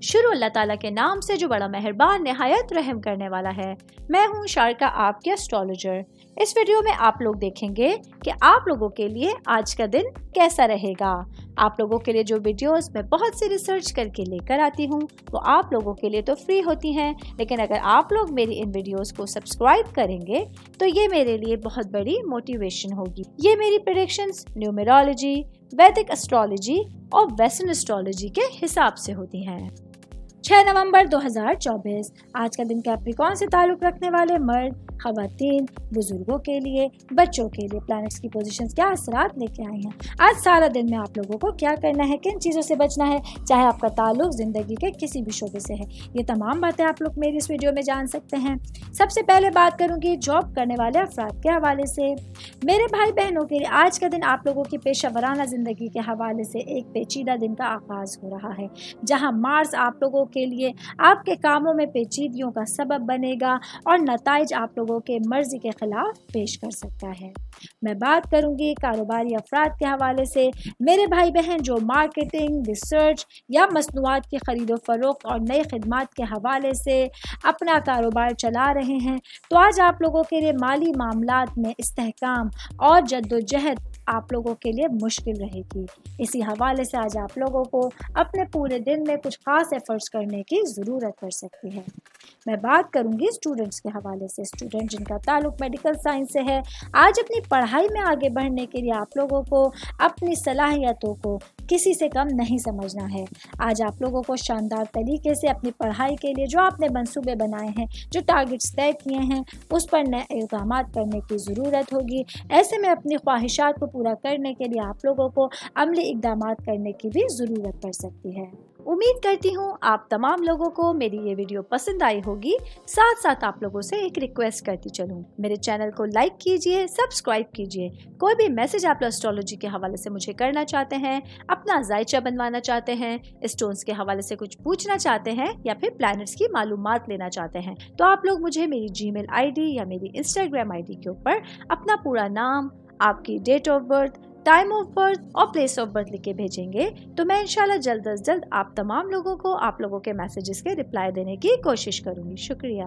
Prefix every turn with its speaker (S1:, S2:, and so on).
S1: शुरू अल्लाह ताला के नाम से जो बड़ा मेहरबान निहायत रहम करने वाला है। मैं हूँ शारका, आपके एस्ट्रोलॉजर। इस वीडियो में आप लोग देखेंगे कि आप लोगों के लिए आज का दिन कैसा रहेगा। आप लोगों के लिए जो वीडियोस मैं बहुत सी रिसर्च करके लेकर आती हूँ वो आप लोगों के लिए तो फ्री होती हैं, लेकिन अगर आप लोग मेरी इन वीडियोस को सब्सक्राइब करेंगे तो ये मेरे लिए बहुत बड़ी मोटिवेशन होगी। ये मेरी प्रेडिक्शंस न्यूमेरोलॉजी, वैदिक एस्ट्रोलॉजी और वेस्टर्न एस्ट्रोलॉजी के हिसाब से होती हैं। 6 नवंबर 2024 आज का दिन कैप्रिकॉर्न से ताल्लुक रखने वाले मर्द, खवातीन, बुजुर्गों के लिए, बच्चों के लिए प्लैनेट्स की पोजीशंस क्या असरात लेके आई हैं। आज सारा दिन में आप लोगों को क्या करना है, किन चीज़ों से बचना है, चाहे आपका ताल्लुक ज़िंदगी के किसी भी शोबे से है, ये तमाम बातें आप लोग मेरी इस वीडियो में जान सकते हैं। सबसे पहले बात करूँगी जॉब करने वाले अफराद के हवाले से। मेरे भाई बहनों के लिए आज का दिन आप लोगों की पेशा वराना ज़िंदगी के हवाले से एक पेचीदा दिन का आगाज़ हो रहा है, जहाँ मार्स आप लोगों के लिए आपके कामों में पेचीदगियों का सबब बनेगा और नताइज आप लोगों के मर्जी के खिलाफ पेश कर सकता है। मैं बात करूंगी कारोबारी अफराद के हवाले से। मेरे भाई बहन जो मार्केटिंग, रिसर्च या मसनूआत की खरीदो फरोख्त और नई खिदमात के हवाले से अपना कारोबार चला रहे हैं, तो आज आप लोगों के लिए माली मामलात में इस्तेहकाम और जद्दोजहद आप लोगों के लिए मुश्किल रहेगी। इसी हवाले से आज आप लोगों को अपने पूरे दिन में कुछ खास एफर्ट्स करने की ज़रूरत पड़ सकती है। मैं बात करूंगी स्टूडेंट्स के हवाले से। स्टूडेंट जिनका ताल्लुक मेडिकल साइंस से है, आज अपनी पढ़ाई में आगे बढ़ने के लिए आप लोगों को अपनी सलाहियतों को किसी से कम नहीं समझना है। आज आप लोगों को शानदार तरीके से अपनी पढ़ाई के लिए जो आपने मंसूबे बनाए हैं, जो टारगेट्स तय किए हैं, उस पर नए इक़दाम करने की ज़रूरत होगी। ऐसे में अपनी ख्वाहिशात को पूरा करने के लिए आप लोगों को अमली इक़दाम करने की भी ज़रूरत पड़ सकती है। उम्मीद करती हूँ आप तमाम लोगों को मेरी ये वीडियो पसंद आई होगी। साथ साथ आप लोगों से एक रिक्वेस्ट करती चलूँ, मेरे चैनल को लाइक कीजिए, सब्सक्राइब कीजिए। कोई भी मैसेज आप एस्ट्रोलॉजी के हवाले से मुझे करना चाहते हैं, अपना जायचा बनवाना चाहते हैं, स्टोन्स के हवाले से कुछ पूछना चाहते हैं या फिर प्लैनेट्स की मालूमात लेना चाहते हैं, तो आप लोग मुझे मेरी जीमेल आईडी या मेरी इंस्टाग्राम आईडी के ऊपर अपना पूरा नाम, आपकी date of birth, time of birth और प्लेस ऑफ बर्थ लिख के भेजेंगे तो मैं इंशाल्लाह जल्द अज जल्द आप तमाम लोगों को आप लोगों के मैसेजेस के रिप्लाई देने की कोशिश करूंगी। शुक्रिया।